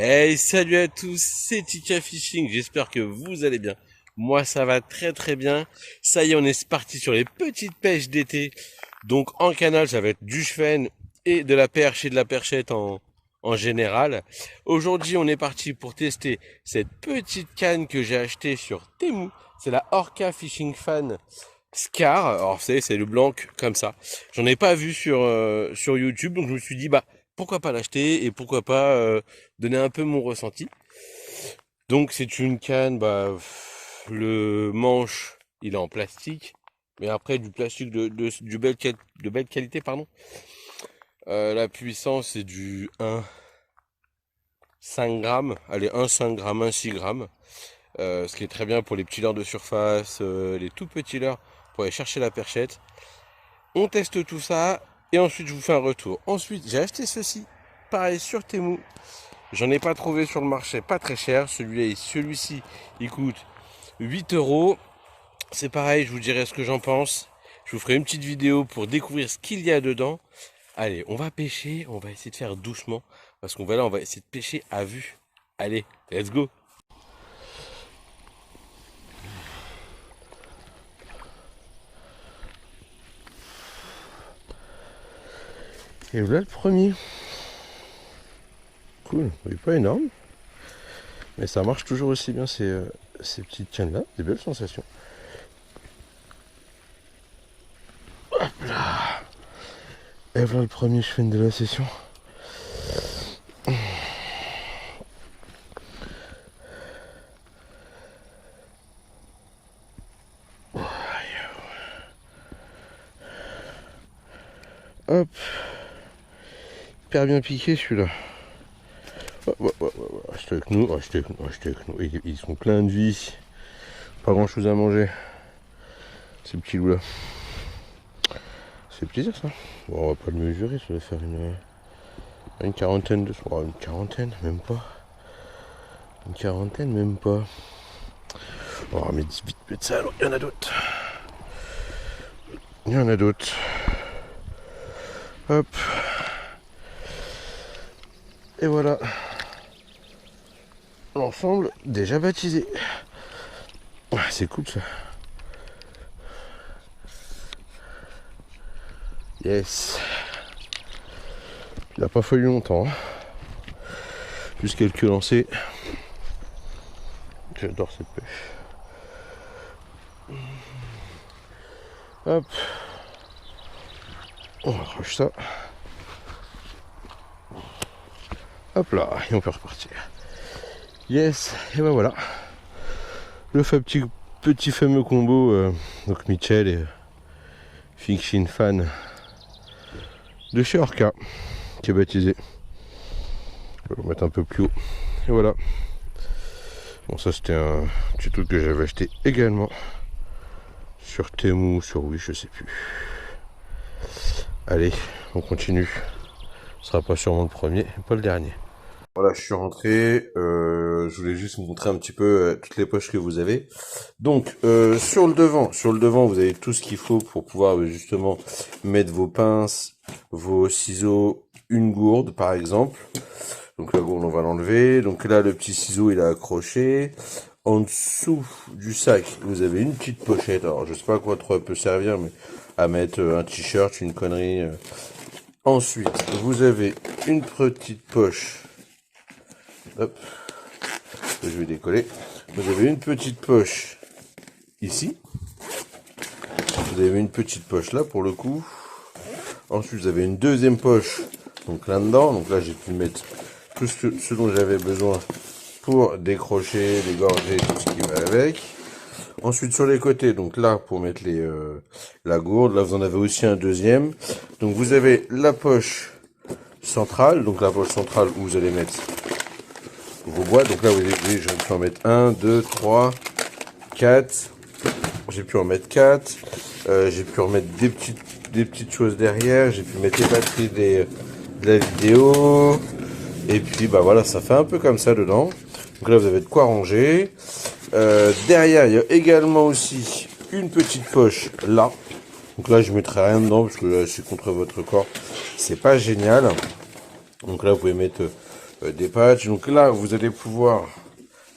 Hey, salut à tous, c'est Tika Fishing, j'espère que vous allez bien. Moi ça va très très bien. Ça y est, on est parti sur les petites pêches d'été. Donc en canal, ça va être du cheven et de la perche et de la perchette en général. Aujourd'hui, on est parti pour tester cette petite canne que j'ai achetée sur Temu. C'est la Orca Fishing Fan Scar. Alors vous savez, c'est le blanc comme ça. J'en ai pas vu sur YouTube, donc je me suis dit bah pourquoi pas l'acheter et pourquoi pas donner un peu mon ressenti. Donc c'est une canne, le manche il est en plastique, mais après du plastique de belle qualité, pardon. La puissance c'est du 1,5 grammes, allez 1,5 grammes, 1,6 grammes, ce qui est très bien pour les petits leurres de surface, les tout petits leurres pour aller chercher la perchette. On teste tout ça et ensuite je vous fais un retour. Ensuite j'ai acheté ceci, pareil sur Temu. J'en ai pas trouvé sur le marché, pas très cher. Celui-ci, il coûte 8 euros. C'est pareil, je vous dirai ce que j'en pense. Je vous ferai une petite vidéo pour découvrir ce qu'il y a dedans. Allez, on va pêcher, on va essayer de faire doucement. Parce qu'on va là, on va essayer de pêcher à vue. Allez, let's go! Et voilà le premier. Cool, il n'est pas énorme. Mais ça marche toujours aussi bien ces petites cannes là, des belles sensations. Hop là. Et voilà le premier cheven de la session. Hop. Hyper bien piqué celui-là. Restez avec nous, restez avec nous, restez avec nous. Ils sont pleins de vie. Pas grand chose à manger. Ces petits loups là. C'est plaisir ça. Bon, on va pas le mesurer, ça va faire une quarantaine de. Oh, une quarantaine, même pas. Une quarantaine, même pas. On va remettre vite de ça, alors il y en a d'autres. Il y en a d'autres. Hop. Et voilà. L'ensemble déjà baptisé. C'est cool ça. Yes. Il n'a pas fallu longtemps. Hein. Juste quelques lancers. J'adore cette pêche. Hop. On accroche ça. Hop là. Et on peut repartir. Yes. Et ben voilà. Le petit fameux combo. Donc Mitchell et Fishing Fan de chez Orca. Qui est baptisé. Je vais le mettre un peu plus haut. Et voilà. Bon, ça c'était un petit truc que j'avais acheté également sur Temu, sur Wish, je sais plus. Allez, on continue. Ce sera pas sûrement le premier, pas le dernier. Voilà, je suis rentré. Je voulais juste vous montrer un petit peu toutes les poches que vous avez. Donc sur le devant, vous avez tout ce qu'il faut pour pouvoir justement mettre vos pinces, vos ciseaux, une gourde par exemple. Donc la gourde, on va l'enlever. Donc là, le petit ciseau, il est accroché. En dessous du sac, vous avez une petite pochette. Alors, je sais pas à quoi trop elle peut servir, mais à mettre un t-shirt, une connerie. Ensuite, vous avez une petite poche. Hop. Je vais décoller. Vous avez une petite poche ici. Vous avez une petite poche là, pour le coup. Ensuite, vous avez une deuxième poche. Donc là-dedans. Donc là, j'ai pu mettre tout ce dont j'avais besoin pour décrocher, dégorger, tout ce qui va avec. Ensuite sur les côtés, donc là pour mettre la gourde, là vous en avez aussi un deuxième. Donc vous avez la poche centrale, donc la poche centrale où vous allez mettre vos boîtes. Donc là vous voyez, j'ai pu en mettre 1, 2, 3, 4. J'ai pu en mettre 4. J'ai pu remettre des petites choses derrière. J'ai pu mettre les batteries de la vidéo. Et puis bah voilà, ça fait un peu comme ça dedans. Donc là vous avez de quoi ranger. Derrière il y a également aussi une petite poche là. Donc là je mettrai rien dedans parce que là c'est contre votre corps. C'est pas génial. Donc là vous pouvez mettre des patchs. Donc là, vous allez pouvoir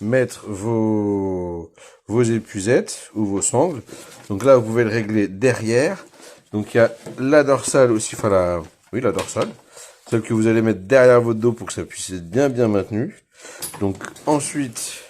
mettre vos épuisettes ou vos sangles. Donc là, vous pouvez le régler derrière. Donc il y a la dorsale aussi, enfin la dorsale, celle que vous allez mettre derrière votre dos pour que ça puisse être bien maintenu. Donc ensuite,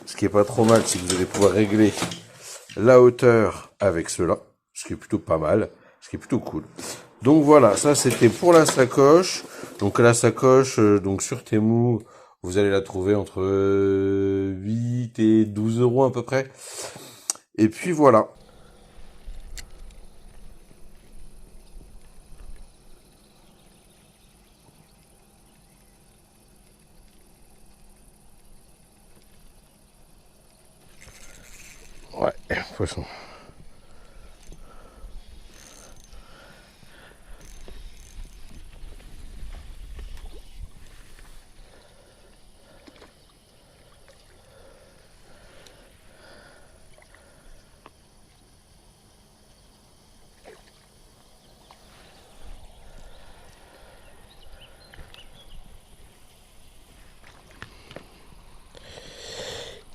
ce qui est pas trop mal, c'est que vous allez pouvoir régler la hauteur avec cela, ce qui est plutôt pas mal, ce qui est plutôt cool. Donc voilà, ça c'était pour la sacoche. Donc la sacoche, donc sur Temu, vous allez la trouver entre 8 et 12 euros à peu près. Et puis voilà. Ouais, poisson.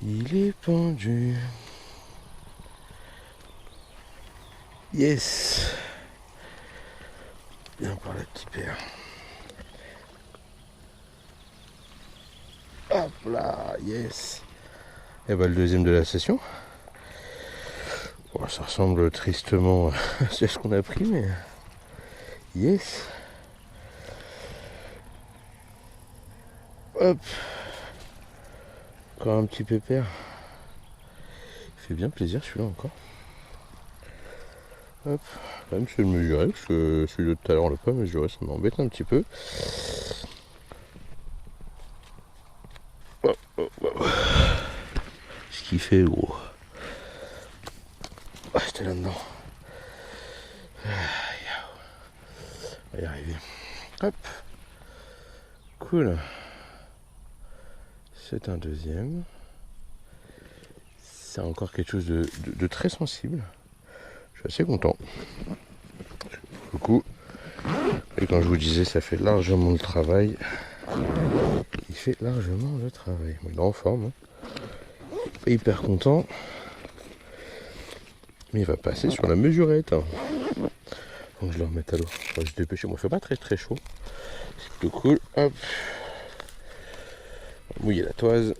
Il est pendu. Yes. Bien par la petite paire. Hop là, yes. Et bah le deuxième de la session. Bon, ça ressemble tristement à ce qu'on a pris, mais yes. Hop. Encore un petit pépère. Il fait bien plaisir celui-là encore. Hop. Quand même je vais le mesurer, parce que celui de tout à l'heure on l'a pas mesuré, ça m'embête un petit peu. Ce qu'il fait gros. Ah, j'étais là-dedans. On va y arriver. Hop. Cool. C'est un deuxième. C'est encore quelque chose de très sensible. Je suis assez content. Du coup, et quand je vous disais, ça fait largement le travail. Il fait largement le travail. Il est en forme. Hein. Pas hyper content. Mais il va passer sur la mesurette. Hein. Donc je le remette à l'eau. Je vais se dépêcher. Bon, il fait pas très chaud. C'est plutôt cool. Hop. Mouiller la toise.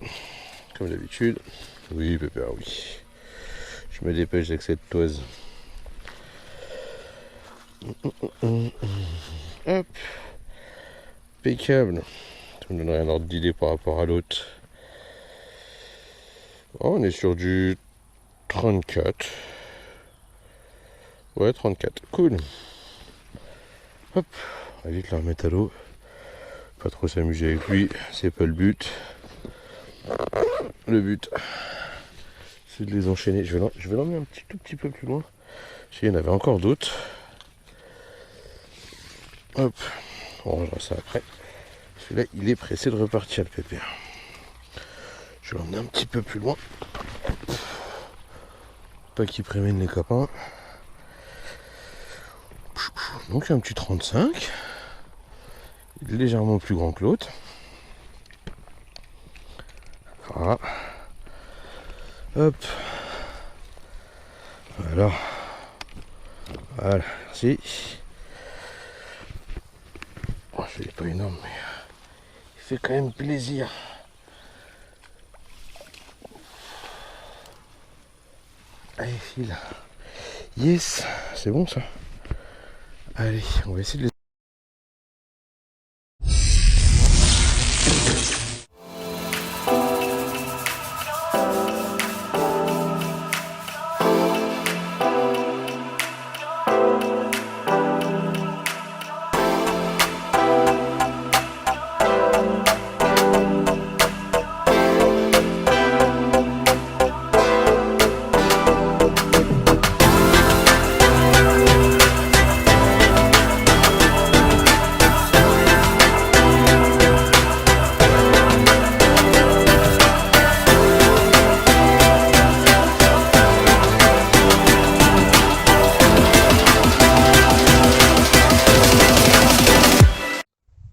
Comme d'habitude. Oui, pépère, oui. Je me dépêche avec cette toise. Hop. Impeccable. Ça me donnerait un ordre d'idée par rapport à l'autre. Oh, on est sur du 34. Ouais, 34. Cool. Hop. On va vite le remettre à l'eau. Pas trop s'amuser avec lui. C'est pas le but. Le but, c'est de les enchaîner. Je vais l'emmener un tout petit peu plus loin. Il y en avait encore d'autres. Hop. On rangera ça après. Celui-là, il est pressé de repartir, le pépère. Je vais l'emmener un petit peu plus loin. Pas qu'il prémène les copains. Donc un petit 35. Il est légèrement plus grand que l'autre. Voilà. Hop. Voilà. Voilà, merci. Oh, je l'ai pas énorme, mais il fait quand même plaisir. Allez, file. Yes, c'est bon ça. Allez, on va essayer de les...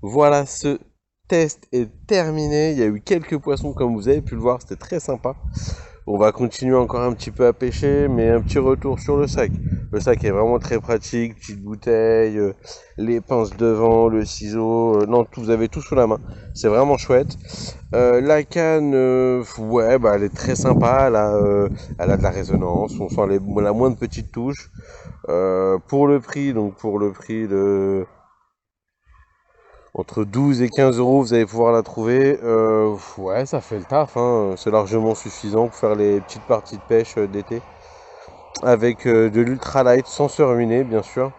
Voilà ce test est terminé. Il y a eu quelques poissons comme vous avez pu le voir, c'était très sympa. On va continuer encore un petit peu à pêcher, mais un petit retour sur le sac. Le sac est vraiment très pratique, petite bouteille, les pinces devant, le ciseau, non, tout, vous avez tout sous la main. C'est vraiment chouette. La canne, ouais, bah, elle est très sympa, elle a de la résonance, on sent la moindre petite touche. Pour le prix, donc pour le prix de entre 12 et 15 euros, vous allez pouvoir la trouver. Ouais, ça fait le taf, hein. C'est largement suffisant pour faire les petites parties de pêche d'été. Avec de l'ultralight, sans se ruiner, bien sûr.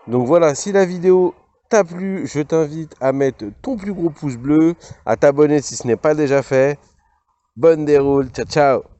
Donc voilà, si la vidéo t'a plu, je t'invite à mettre ton plus gros pouce bleu, à t'abonner si ce n'est pas déjà fait. Bonne déroule, ciao ciao!